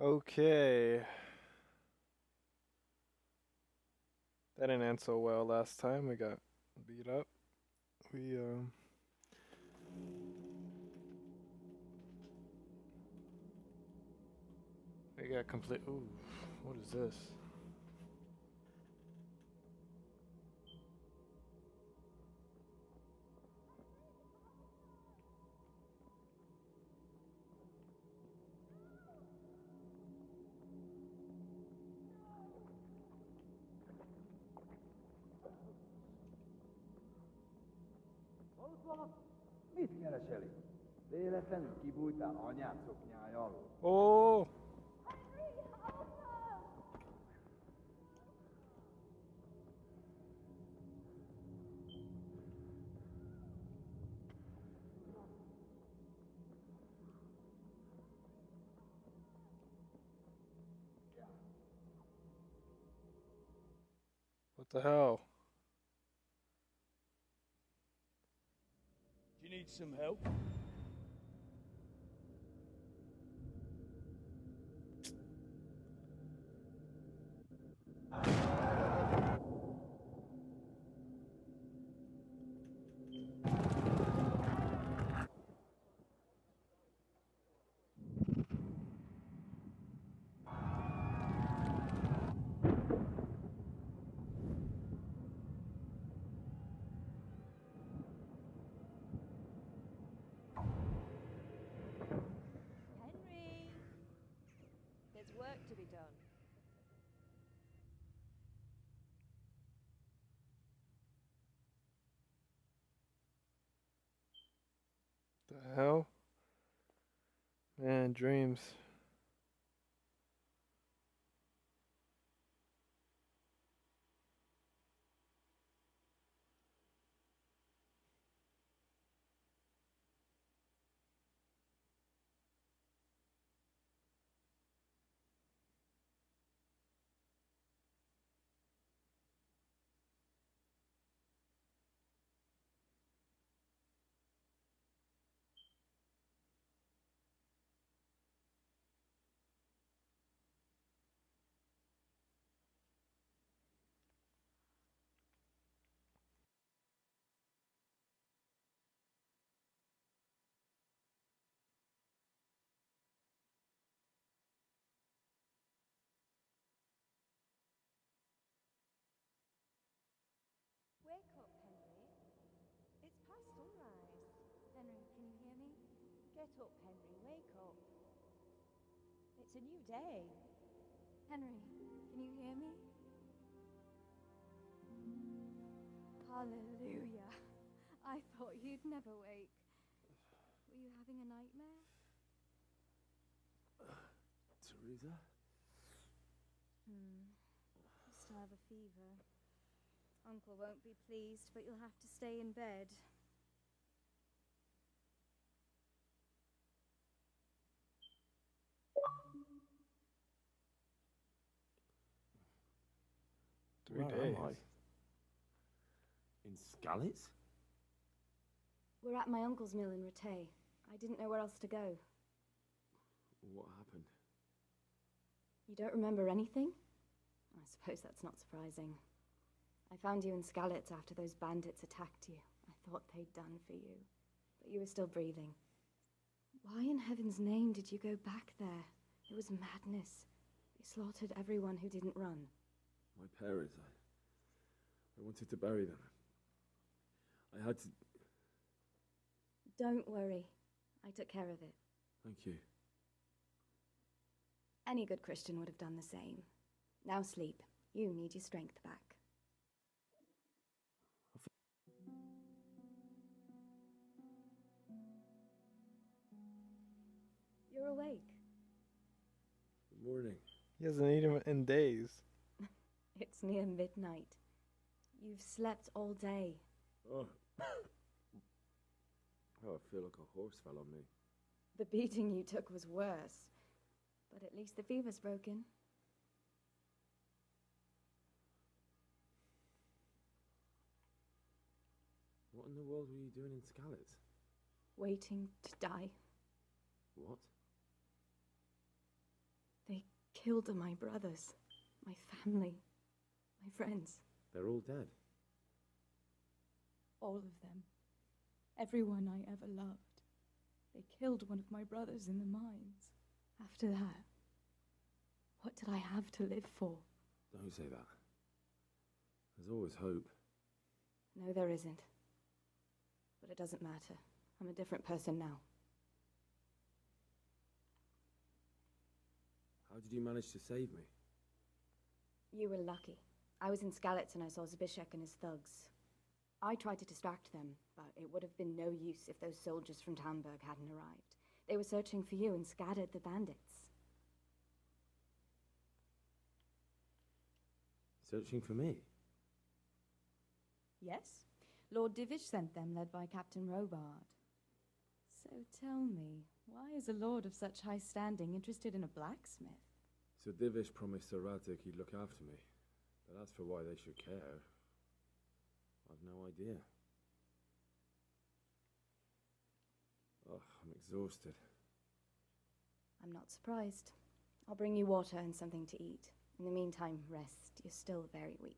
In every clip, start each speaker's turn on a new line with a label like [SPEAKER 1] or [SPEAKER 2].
[SPEAKER 1] Okay. That didn't end so well last time. We got beat up. We we got complete. Ooh, what is this?
[SPEAKER 2] Mit kereseli? Véletlenül kibújtál anyád szoknyája alól?
[SPEAKER 1] Oh! What the hell?
[SPEAKER 3] Do you need some help?
[SPEAKER 4] Henry! There's work to be done.
[SPEAKER 1] The hell? Man, dreams.
[SPEAKER 4] Wake up, Henry. It's past sunrise.
[SPEAKER 5] Henry, can you hear me?
[SPEAKER 4] Get up, Henry. Wake up. It's a new day.
[SPEAKER 5] Henry, can you hear me? Hallelujah. I thought you'd never wake. Were you having a nightmare?
[SPEAKER 3] Teresa?
[SPEAKER 5] You still have a fever. Uncle won't be pleased, but you'll have to stay in bed.
[SPEAKER 1] Three
[SPEAKER 3] Where
[SPEAKER 1] days.
[SPEAKER 3] am I? In Skalitz?
[SPEAKER 5] We're at my uncle's mill in Rattay. I didn't know where else to go.
[SPEAKER 3] What happened?
[SPEAKER 5] You don't remember anything? I suppose that's not surprising. I found you in Skalitz after those bandits attacked you. I thought they'd done for you, but you were still breathing. Why in heaven's name did you go back there? It was madness. They slaughtered everyone who didn't run.
[SPEAKER 3] My parents, I wanted to bury them. I had to...
[SPEAKER 5] Don't worry. I took care of it.
[SPEAKER 3] Thank you.
[SPEAKER 5] Any good Christian would have done the same. Now sleep. You need your strength back. You're awake.
[SPEAKER 3] Good morning.
[SPEAKER 1] He hasn't eaten in days.
[SPEAKER 5] It's near midnight. You've slept all day.
[SPEAKER 3] Oh. Oh, I feel like a horse fell on me.
[SPEAKER 5] The beating you took was worse. But at least the fever's broken.
[SPEAKER 3] What in the world were you doing in Skalitz?
[SPEAKER 5] Waiting to die.
[SPEAKER 3] What?
[SPEAKER 5] They killed my brothers, my family, my friends.
[SPEAKER 3] They're all dead.
[SPEAKER 5] All of them. Everyone I ever loved. They killed one of my brothers in the mines. After that, what did I have to live for?
[SPEAKER 3] Don't say that. There's always hope.
[SPEAKER 5] No, there isn't. But it doesn't matter. I'm a different person now.
[SPEAKER 3] How did you manage to save me?
[SPEAKER 5] You were lucky. I was in Skalitz and I saw Zbyszek and his thugs. I tried to distract them, but it would have been no use if those soldiers from Tamberg hadn't arrived. They were searching for you and scattered the bandits.
[SPEAKER 3] Searching for me?
[SPEAKER 5] Yes. Lord Divish sent them, led by Captain Robard. So tell me, why is a lord of such high standing interested in a blacksmith?
[SPEAKER 3] So Divish promised Sir Radzik he'd look after me. But as for why they should care, I've no idea. Oh, I'm exhausted.
[SPEAKER 5] I'm not surprised. I'll bring you water and something to eat. In the meantime, rest. You're still very weak.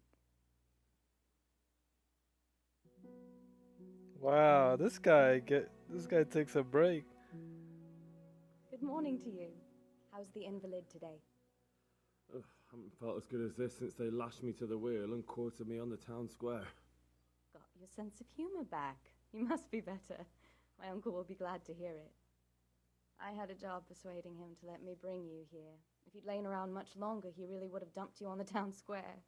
[SPEAKER 1] Wow, this guy takes a break.
[SPEAKER 5] Good morning to you. How's the invalid today?
[SPEAKER 3] Ugh, haven't felt as good as this since they lashed me to the wheel and quartered me on the town square.
[SPEAKER 5] Got your sense of humor back. You must be better. My uncle will be glad to hear it. I had a job persuading him to let me bring you here. If you'd lain around much longer, he really would have dumped you on the town square.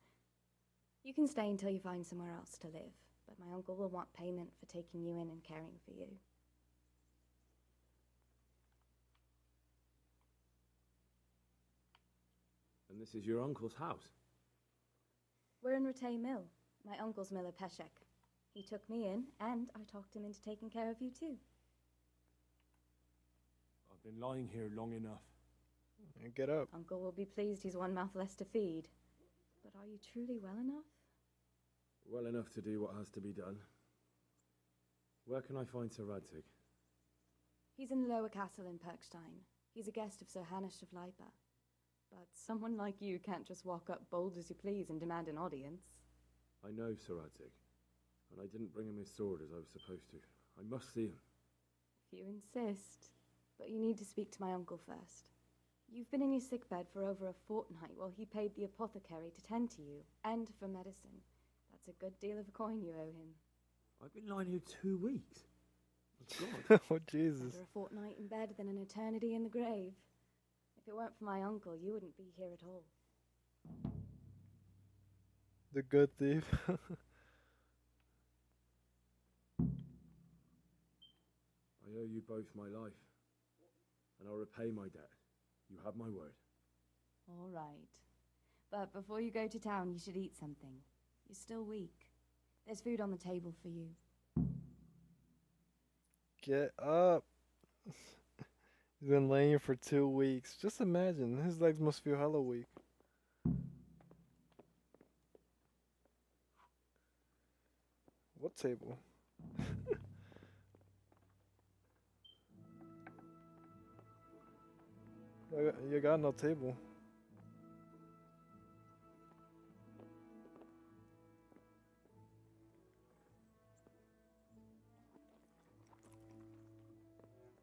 [SPEAKER 5] You can stay until you find somewhere else to live, but my uncle will want payment for taking you in and caring for you.
[SPEAKER 3] And this is your uncle's house?
[SPEAKER 5] We're in Ratay Mill, my uncle's mill at Peshek. He took me in, and I talked him into taking care of you too.
[SPEAKER 6] I've been lying here long enough.
[SPEAKER 1] And get up.
[SPEAKER 5] Uncle will be pleased he's one mouth less to feed. But are you truly well enough?
[SPEAKER 3] Well enough to do what has to be done. Where can I find Sir Radzik?
[SPEAKER 5] He's in the lower castle in Perkstein. He's a guest of Sir Hanush of Leipa. But someone like you can't just walk up bold as you please and demand an audience.
[SPEAKER 3] I know Sir Radzik, and I didn't bring him his sword as I was supposed to. I must see him.
[SPEAKER 5] If you insist. But you need to speak to my uncle first. You've been in your sickbed for over a fortnight while he paid the apothecary to tend to you, and for medicine. That's a good deal of coin you owe him.
[SPEAKER 3] I've been lying here 2 weeks. God.
[SPEAKER 1] Oh, Jesus.
[SPEAKER 5] Better a fortnight in bed than an eternity in the grave. If it weren't for my uncle, you wouldn't be here at all.
[SPEAKER 1] The good thief.
[SPEAKER 3] I owe you both my life, and I'll repay my debt. You have my word.
[SPEAKER 5] All right. But before you go to town, you should eat something. You're still weak. There's food on the table for you.
[SPEAKER 1] Get up. He's been laying here for 2 weeks. Just imagine. His legs must feel hella weak. What table? You got no table.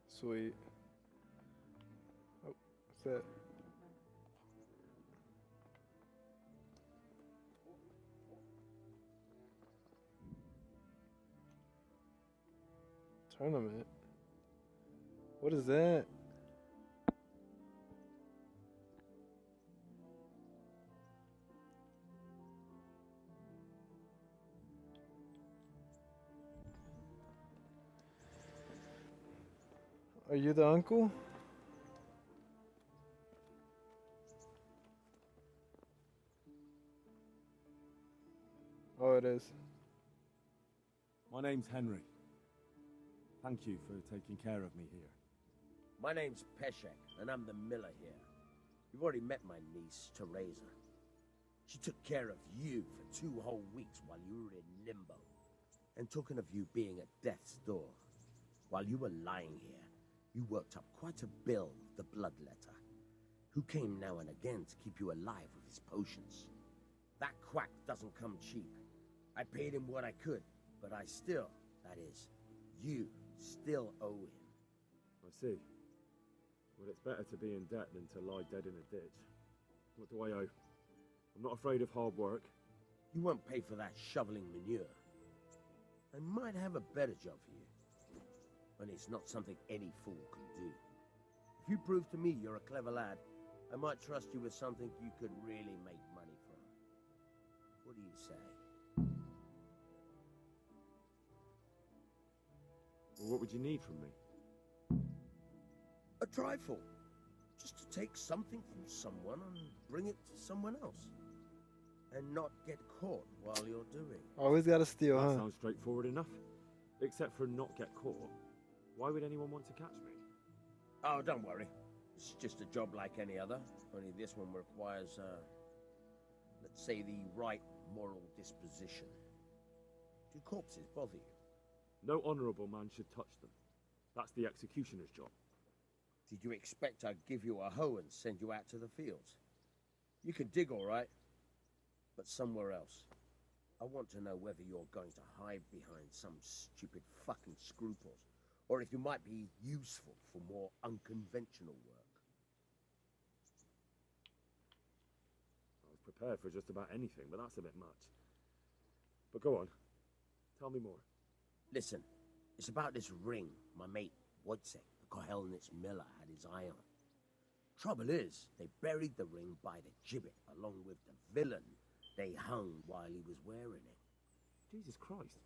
[SPEAKER 1] Sweet. Oh, what's that? Tournament? What is that? Are you the uncle? Oh, it is.
[SPEAKER 6] My name's Henry. Thank you for taking care of me here.
[SPEAKER 7] My name's Peshek, and I'm the miller here. You've already met my niece, Teresa. She took care of you for 2 whole weeks while you were in limbo. And talking of you being at death's door, while you were lying here, you worked up quite a bill with the bloodletter. who came now and again to keep you alive with his potions. That quack doesn't come cheap. I paid him what I could, but I still, that is, you still owe him.
[SPEAKER 3] I see. Well, it's better to be in debt than to lie dead in a ditch. What do I owe? I'm not afraid of hard work.
[SPEAKER 7] You won't pay for that shoveling manure. I might have a better job for you. And it's not something any fool can do. If you prove to me you're a clever lad, I might trust you with something you could really make money from. What do you say?
[SPEAKER 3] Well, what would you need from me?
[SPEAKER 7] A trifle. Just to take something from someone and bring it to someone else. And not get caught while you're doing it.
[SPEAKER 1] Always gotta steal,
[SPEAKER 3] That
[SPEAKER 1] huh?
[SPEAKER 3] sounds straightforward enough. Except for not get caught. Why would anyone want to catch me?
[SPEAKER 7] Oh, don't worry. It's just a job like any other. Only this one requires, let's say, the right moral disposition. Do corpses bother you?
[SPEAKER 3] No honourable man should touch them. That's the executioner's job.
[SPEAKER 7] Did you expect I'd give you a hoe and send you out to the fields? You can dig all right, but somewhere else. I want to know whether you're going to hide behind some stupid fucking scruples, or if you might be useful for more unconventional work.
[SPEAKER 3] I was prepared for just about anything, but that's a bit much. But go on. Tell me more.
[SPEAKER 7] Listen, it's about this ring my mate Wojciech, the Kohelnitz miller, had his eye on. Trouble is, they buried the ring by the gibbet along with the villain they hung while he was wearing it.
[SPEAKER 3] Jesus Christ.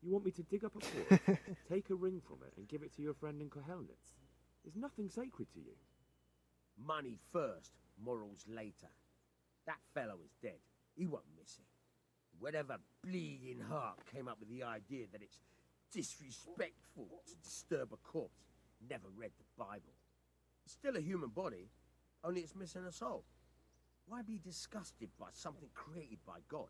[SPEAKER 3] You want me to dig up a corpse, take a ring from it, and give it to your friend in Kohelnitz? There's nothing sacred to you.
[SPEAKER 7] Money first, morals later. That fellow is dead. He won't miss it. Whatever bleeding heart came up with the idea that it's disrespectful to disturb a corpse never read the Bible. It's still a human body, only it's missing a soul. Why be disgusted by something created by God?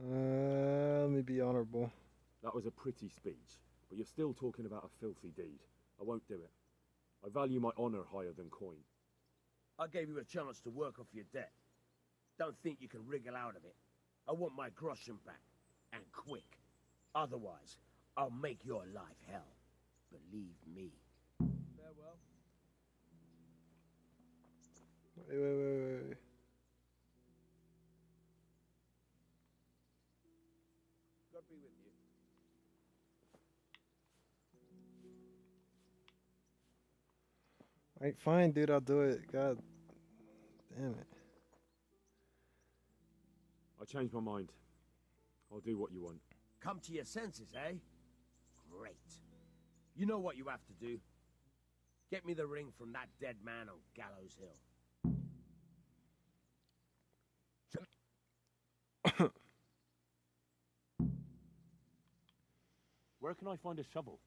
[SPEAKER 1] Let me be honorable.
[SPEAKER 3] That was a pretty speech, but you're still talking about a filthy deed. I won't do it. I value my honour higher than coin.
[SPEAKER 7] I gave you a chance to work off your debt. Don't think you can wriggle out of it. I want my groschen back, and quick. Otherwise, I'll make your life hell. Believe me. Farewell.
[SPEAKER 1] Wait.
[SPEAKER 7] God be with you.
[SPEAKER 1] Alright, fine, dude, I'll do it. God damn it.
[SPEAKER 3] I changed my mind. I'll do what you want.
[SPEAKER 7] Come to your senses, eh? Great. You know what you have to do. Get me the ring from that dead man on Gallows Hill.
[SPEAKER 6] Where can I find a shovel?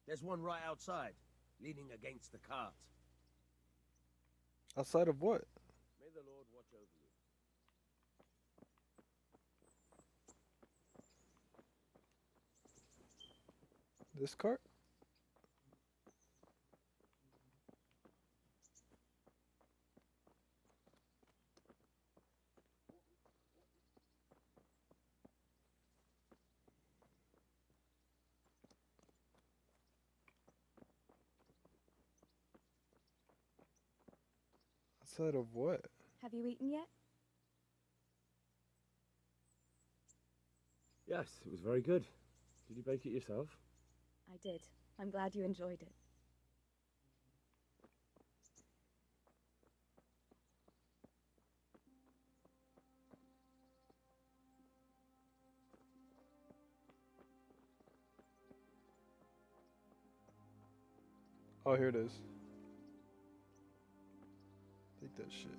[SPEAKER 7] There's one right outside, leaning against the cart.
[SPEAKER 1] Outside of what?
[SPEAKER 7] May the Lord watch over you.
[SPEAKER 1] This cart? Outside of what?
[SPEAKER 5] Have you eaten yet?
[SPEAKER 3] Yes, it was very good. Did you bake it yourself?
[SPEAKER 5] I did. I'm glad you enjoyed it.
[SPEAKER 1] Oh, here it is. Take that shit.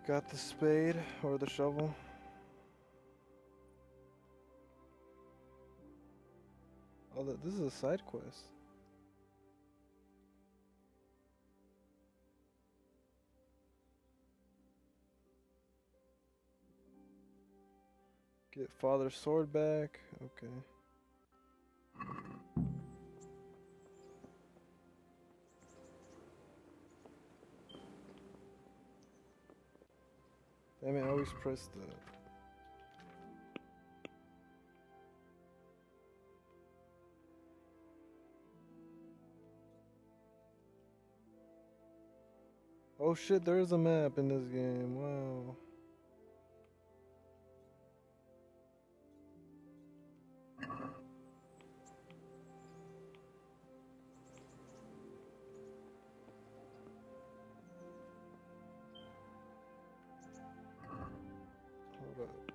[SPEAKER 1] Got the spade or the shovel. Oh, this is a side quest. Get father's sword back. Okay. Damn it, I always press that. Oh shit, there is a map in this game. Wow. Hold up.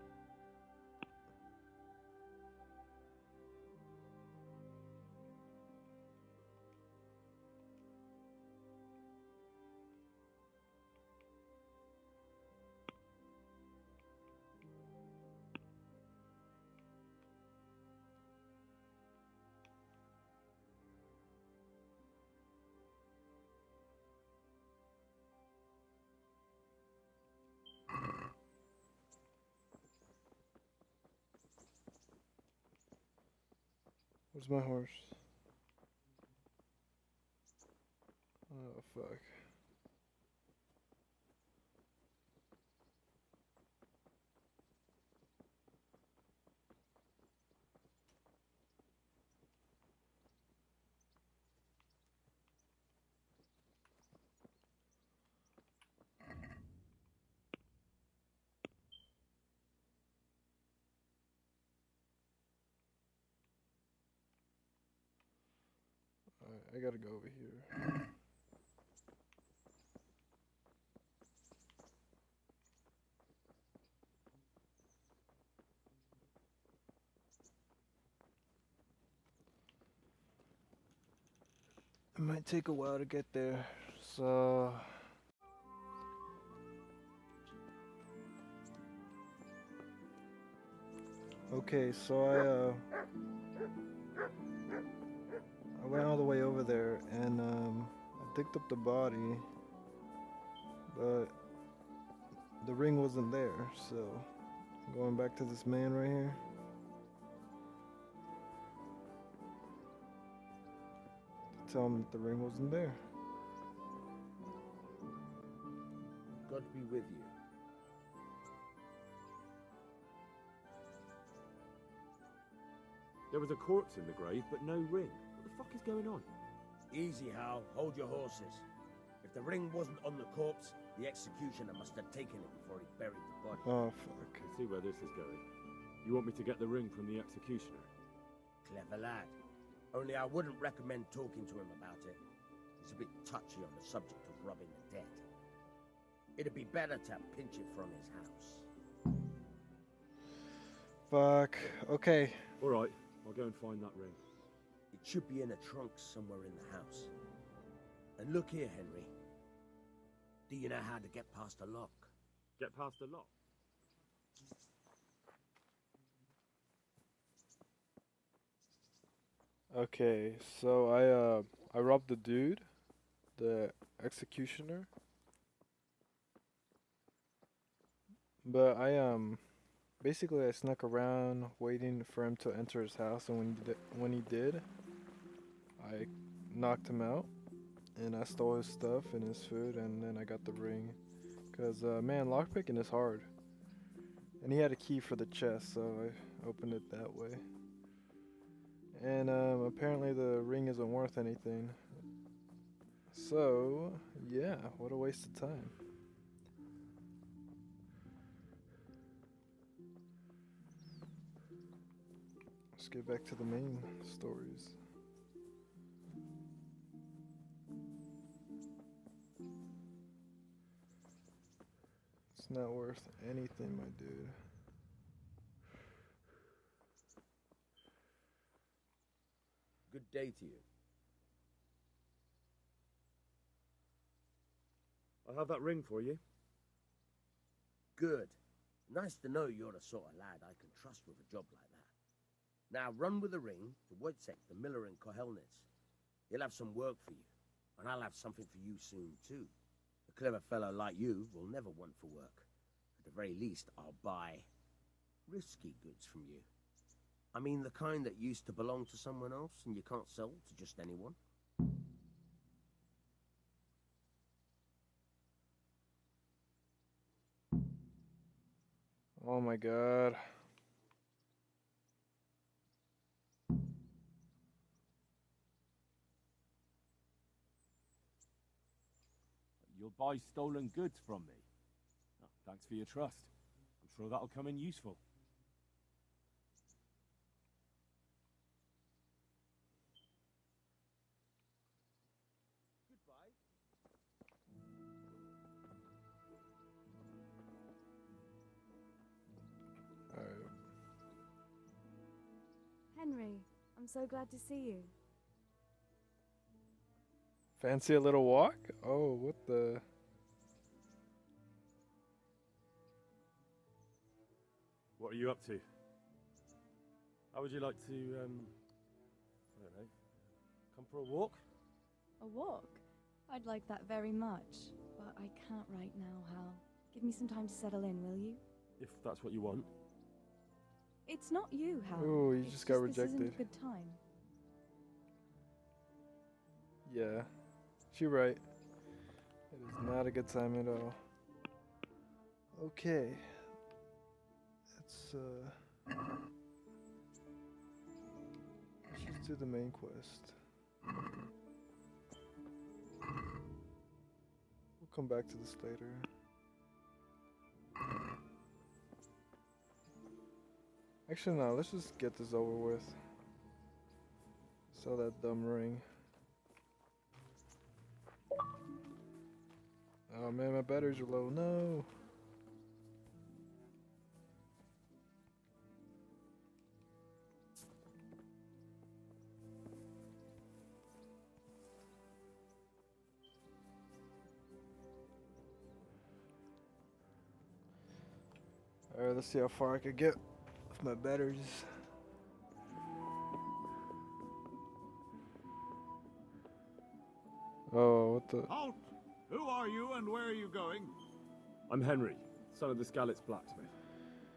[SPEAKER 1] Where's my horse? Oh fuck. Alright, I gotta go over here. It might take a while to get there, so okay, so I went all the way over there and I picked up the body, but the ring wasn't there, so I'm going back to this man right here. To tell him that the ring wasn't there.
[SPEAKER 7] God be with you.
[SPEAKER 3] There was a corpse in the grave, but no ring. What the fuck is going on?
[SPEAKER 7] Easy, Hal. Hold your horses. If the ring wasn't on the corpse, the executioner must have taken it before he buried the body.
[SPEAKER 1] Oh fuck.
[SPEAKER 3] I can see where this is going. You want me to get the ring from the executioner?
[SPEAKER 7] Clever lad. Only I wouldn't recommend talking to him about it. He's a bit touchy on the subject of robbing the dead. It'd be better to pinch it from his house.
[SPEAKER 1] Fuck. Okay.
[SPEAKER 3] Alright, I'll go and find that ring.
[SPEAKER 7] It should be in a trunk somewhere in the house. And look here, Henry. Do you know how to get past a lock?
[SPEAKER 3] Get past the lock.
[SPEAKER 1] Okay, so I robbed the dude, the executioner. But basically I snuck around waiting for him to enter his house, and when he did, I knocked him out and I stole his stuff and his food, and then I got the ring. Cause man, lockpicking is hard. And he had a key for the chest, so I opened it that way. And apparently the ring isn't worth anything. So, yeah, what a waste of time. Let's get back to the main stories. It's not worth anything, my dude.
[SPEAKER 7] Good day to you.
[SPEAKER 3] I'll have that ring for you.
[SPEAKER 7] Good. Nice to know you're the sort of lad I can trust with a job like that. Now run with the ring to Wojciech, the miller in Kohelnitz. He'll have some work for you, and I'll have something for you soon, too. A clever fellow like you will never want for work. At the very least, I'll buy risky goods from you. I mean the kind that used to belong to someone else and you can't sell to just anyone.
[SPEAKER 1] Oh my god.
[SPEAKER 6] You'll buy stolen goods from me. Oh, thanks for your trust. I'm sure that'll come in useful.
[SPEAKER 1] Alright.
[SPEAKER 5] Henry, I'm so glad to see you.
[SPEAKER 1] Fancy a little walk? Oh, what the...
[SPEAKER 3] What are you up to? How would you like to, I don't know, come for a walk?
[SPEAKER 5] A walk? I'd like that very much, but I can't right now, Hal. Give me some time to settle in, will you?
[SPEAKER 3] If that's what you want.
[SPEAKER 5] It's not you, Hal.
[SPEAKER 1] Ooh, you
[SPEAKER 5] It's
[SPEAKER 1] just got
[SPEAKER 5] This isn't
[SPEAKER 1] rejected.
[SPEAKER 5] a good time.
[SPEAKER 1] Yeah. She right. It is not a good time at all. Okay. Let's just do the main quest. We'll come back to this later. Actually, no, let's just get this over with. Sell that dumb ring. Oh man, my batteries are low. No. Alright, let's see how far I could get with my batteries. Oh, what the?
[SPEAKER 8] Halt! Who are you and where are you going?
[SPEAKER 3] I'm Henry, son of the Skalitz blacksmith.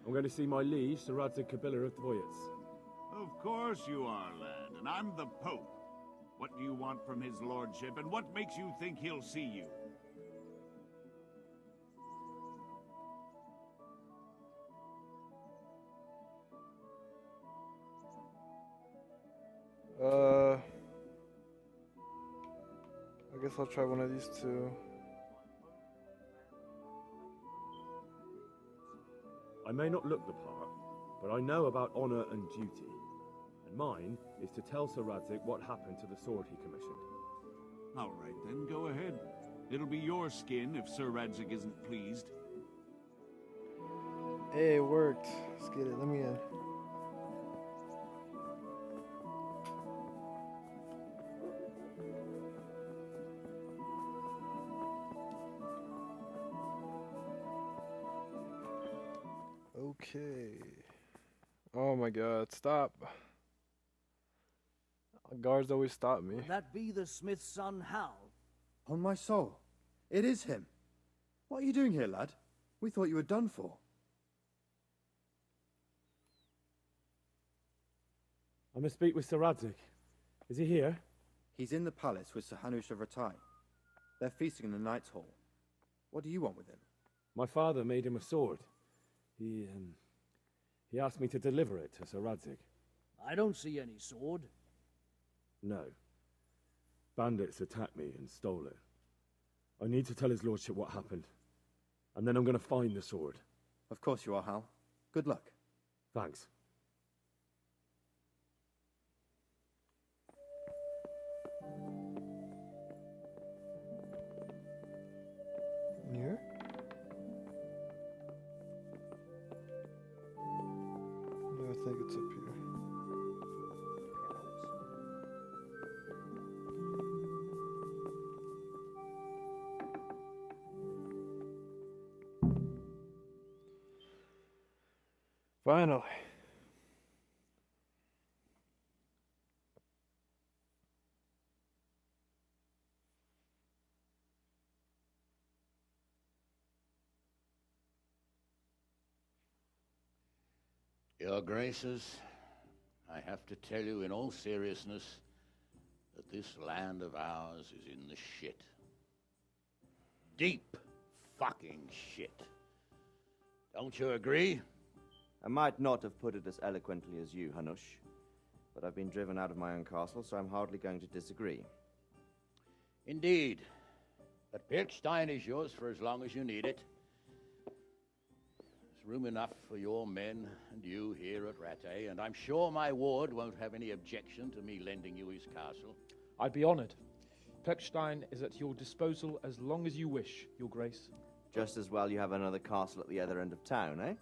[SPEAKER 3] I'm going to see my liege, Sir Radzig Kabiller of Dvoyitz.
[SPEAKER 8] Of course you are, lad, and I'm the Pope. What do you want from his lordship, and what makes you think he'll see you?
[SPEAKER 1] I guess I'll try one of these two.
[SPEAKER 3] I may not look the part, but I know about honor and duty. And mine is to tell Sir Radzig what happened to the sword he commissioned.
[SPEAKER 8] All right, then, go ahead. It'll be your skin if Sir Radzig isn't pleased.
[SPEAKER 1] Hey, it worked. Let's get it. Let me in. Okay. Oh my god, stop. Guards always stop me.
[SPEAKER 9] Would that be the smith's son, Hal?
[SPEAKER 2] On my soul, it is him. What are you doing here, lad? We thought you were done for.
[SPEAKER 3] I must speak with Sir Radzig. Is he here?
[SPEAKER 2] He's in the palace with Sir Hanush of Rattay. They're feasting in the Knight's Hall. What do you want with him?
[SPEAKER 3] My father made him a sword. He asked me to deliver it to Sir Radzig.
[SPEAKER 9] I don't see any sword.
[SPEAKER 3] No. Bandits attacked me and stole it. I need to tell his lordship what happened. And then I'm going to find the sword.
[SPEAKER 2] Of course you are, Hal. Good luck.
[SPEAKER 3] Thanks.
[SPEAKER 1] In here? No, I think it's up here. Finally.
[SPEAKER 10] Your Graces, I have to tell you in all seriousness that this land of ours is in the shit. Deep fucking shit. Don't you agree?
[SPEAKER 2] I might not have put it as eloquently as you, Hanush, but I've been driven out of my own castle, so I'm hardly going to disagree.
[SPEAKER 10] Indeed. But Birkstein is yours for as long as you need it. There's room enough for your men and you here at Rattay, and I'm sure my ward won't have any objection to me lending you his castle.
[SPEAKER 11] I'd be honored. Pechstein is at your disposal as long as you wish, Your Grace.
[SPEAKER 2] Just as well you have another castle at the other end of town, eh?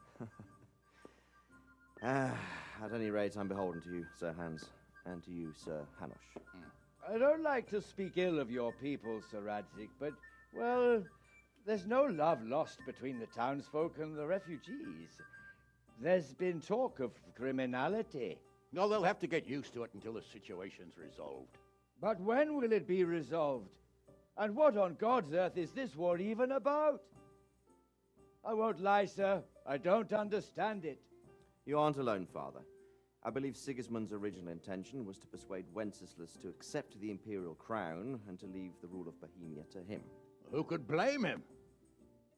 [SPEAKER 2] At any rate, I'm beholden to you, Sir Hans, and to you, Sir Hanush.
[SPEAKER 12] I don't like to speak ill of your people, Sir Radzig, but, well, there's no love lost between the townsfolk and the refugees. There's been talk of criminality.
[SPEAKER 10] No, they'll have to get used to it until the situation's resolved.
[SPEAKER 12] But when will it be resolved? And what on God's earth is this war even about? I won't lie, sir. I don't understand it.
[SPEAKER 2] You aren't alone, Father. I believe Sigismund's original intention was to persuade Wenceslas to accept the imperial crown and to leave the rule of Bohemia to him.
[SPEAKER 10] Who could blame him?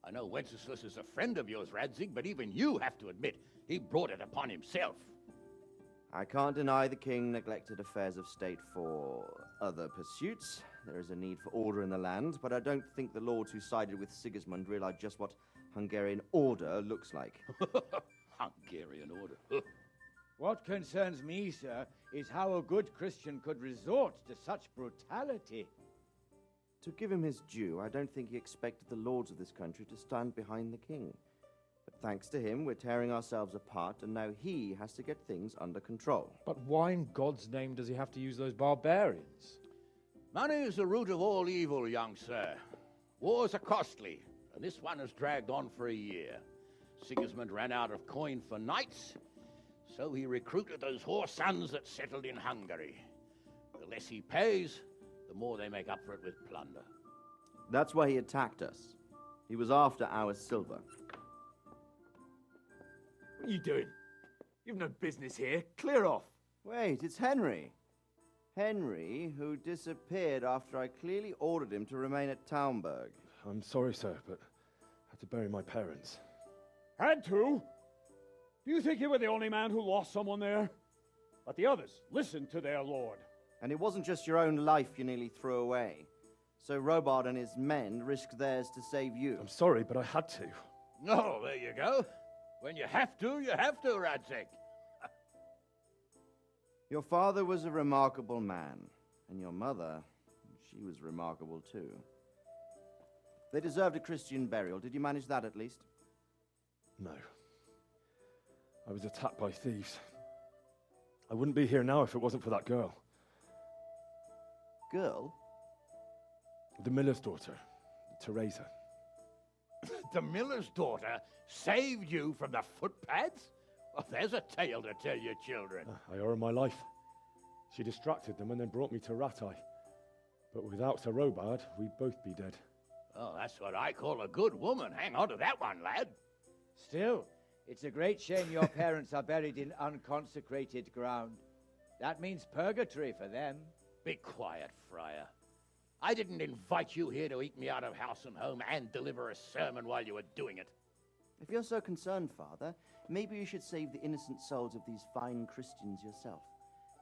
[SPEAKER 10] I know Wenceslas is a friend of yours, Radzig, but even you have to admit he brought it upon himself.
[SPEAKER 2] I can't deny the king neglected affairs of state for other pursuits. There is a need for order in the land, but I don't think the lords who sided with Sigismund realized just what Hungarian order looks like.
[SPEAKER 10] Hungarian order.
[SPEAKER 12] What concerns me, sir, is how a good Christian could resort to such brutality.
[SPEAKER 2] To give him his due, I don't think he expected the lords of this country to stand behind the king. But thanks to him, we're tearing ourselves apart, and now he has to get things under control.
[SPEAKER 11] But why in God's name does he have to use those barbarians?
[SPEAKER 10] Money is the root of all evil, young sir. Wars are costly, and this one has dragged on for a year. Sigismund ran out of coin for knights, so he recruited those whore sons that settled in Hungary. The less he pays, the more they make up for it with plunder.
[SPEAKER 2] That's why he attacked us. He was after our silver.
[SPEAKER 6] What are you doing? You've no business here. Clear off.
[SPEAKER 2] Wait, it's Henry. Henry, who disappeared after I clearly ordered him to remain at Taumberg.
[SPEAKER 3] I'm sorry, sir, but I had to bury my parents.
[SPEAKER 13] Had to? Do you think you were the only man who lost someone there? But the others listened to their lord.
[SPEAKER 2] And it wasn't just your own life you nearly threw away. So Robard and his men risked theirs to save you.
[SPEAKER 3] I'm sorry, but I had to.
[SPEAKER 10] No, there you go. When you have to, Radzig.
[SPEAKER 2] Your father was a remarkable man, and your mother, she was remarkable too. They deserved a Christian burial. Did you manage that at least?
[SPEAKER 3] No. I was attacked by thieves. I wouldn't be here now if it wasn't for that girl.
[SPEAKER 2] Girl?
[SPEAKER 3] The miller's daughter, Teresa.
[SPEAKER 10] The miller's daughter saved you from the footpads? Well, there's a tale to tell your children.
[SPEAKER 3] I owe her my life. She distracted them and then brought me to Rattay. But without Sir Robard, we'd both be dead.
[SPEAKER 10] Oh, that's what I call a good woman. Hang on to that one, lad.
[SPEAKER 12] Still, it's a great shame your parents are buried in unconsecrated ground. That means purgatory for them.
[SPEAKER 10] Be quiet, Friar. I didn't invite you here to eat me out of house and home and deliver a sermon while you were doing it.
[SPEAKER 2] If you're so concerned, Father, maybe you should save the innocent souls of these fine Christians yourself.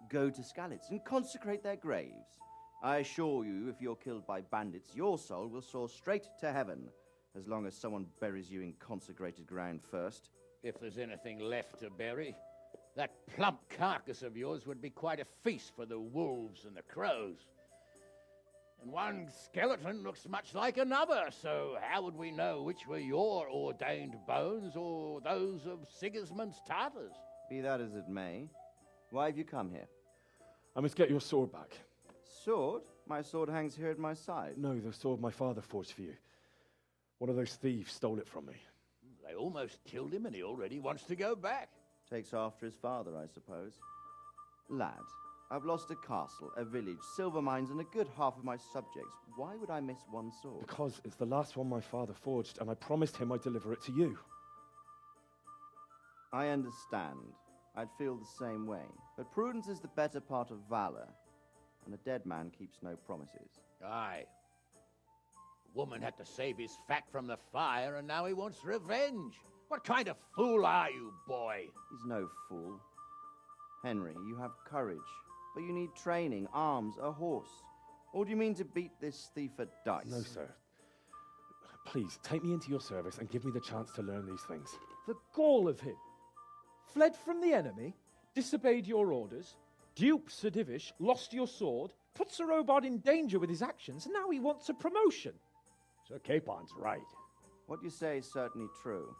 [SPEAKER 2] Go to Skalitz and consecrate their graves. I assure you, if you're killed by bandits, your soul will soar straight to heaven, as long as someone buries you in consecrated ground first.
[SPEAKER 10] If there's anything left to bury, that plump carcass of yours would be quite a feast for the wolves and the crows. And one skeleton looks much like another, so how would we know which were your ordained bones or those of Sigismund's Tartars?
[SPEAKER 2] Be that as it may, why have you come here?
[SPEAKER 3] I must get your sword back.
[SPEAKER 2] Sword? My sword hangs here at my side.
[SPEAKER 3] No, the sword my father forged for you. One of those thieves stole it from me.
[SPEAKER 10] They almost killed him and he already wants to go back.
[SPEAKER 2] Takes after his father, I suppose. Lad, I've lost a castle, a village, silver mines, and a good half of my subjects. Why would I miss one sword?
[SPEAKER 3] Because it's the last one my father forged, and I promised him I'd deliver it to you.
[SPEAKER 2] I understand. I'd feel the same way. But prudence is the better part of valor, and a dead man keeps no promises.
[SPEAKER 10] Aye. The woman had to save his fat from the fire, and now he wants revenge. What kind of fool are you, boy?
[SPEAKER 2] He's no fool. Henry, you have courage, but you need training, arms, a horse. Or do you mean to beat this thief at dice?
[SPEAKER 3] No, sir. Please, take me into your service and give me the chance to learn these things.
[SPEAKER 11] The gall of him. Fled from the enemy, disobeyed your orders, duped Sir Divish, lost your sword, put Sir Robard in danger with his actions, and now he wants a promotion.
[SPEAKER 13] Sir Capon's right.
[SPEAKER 2] What you say is certainly true,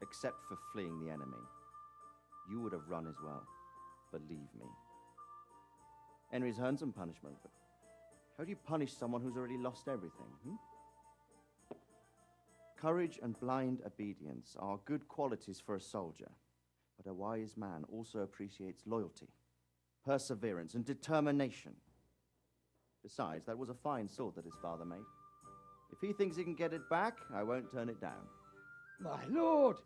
[SPEAKER 2] except for fleeing the enemy. You would have run as well, believe me. Henry's earned some punishment, but how do you punish someone who's already lost everything, Courage and blind obedience are good qualities for a soldier, but a wise man also appreciates loyalty, perseverance, and determination. Besides, that was a fine sword that his father made. If he thinks he can get it back, I won't turn it down.
[SPEAKER 12] My lord,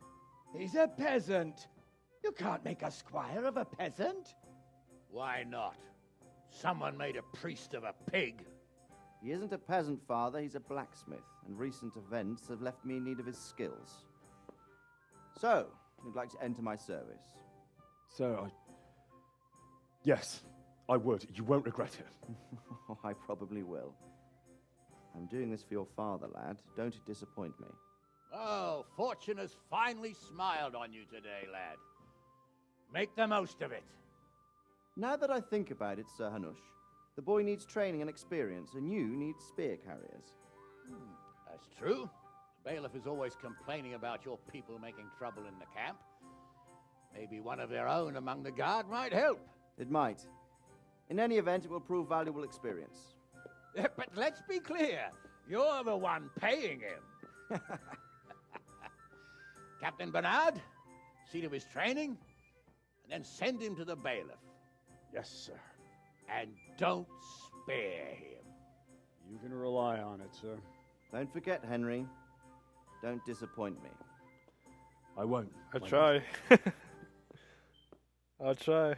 [SPEAKER 12] he's a peasant. You can't make a squire of a peasant.
[SPEAKER 10] Why not? Someone made a priest of a pig.
[SPEAKER 2] He isn't a peasant, father, he's a blacksmith, and recent events have left me in need of his skills. So, you'd like to enter my service?
[SPEAKER 3] Sir, Yes, I would. You won't regret it.
[SPEAKER 2] I probably will. I'm doing this for your father, lad. Don't disappoint me.
[SPEAKER 10] Oh, fortune has finally smiled on you today, lad. Make the most of it.
[SPEAKER 2] Now that I think about it, Sir Hanush, the boy needs training and experience, and you need spear carriers.
[SPEAKER 10] That's true. The bailiff is always complaining about your people making trouble in the camp. Maybe one of their own among the guard might help.
[SPEAKER 2] It might. In any event, it will prove valuable experience.
[SPEAKER 10] But let's be clear. You're the one paying him. Captain Bernard, see to his training, and then send him to the bailiff.
[SPEAKER 13] Yes, sir.
[SPEAKER 10] And don't spare him.
[SPEAKER 13] You can rely on it, sir.
[SPEAKER 2] Don't forget, Henry. Don't disappoint me.
[SPEAKER 3] I won't.
[SPEAKER 1] I'll try. I'll try.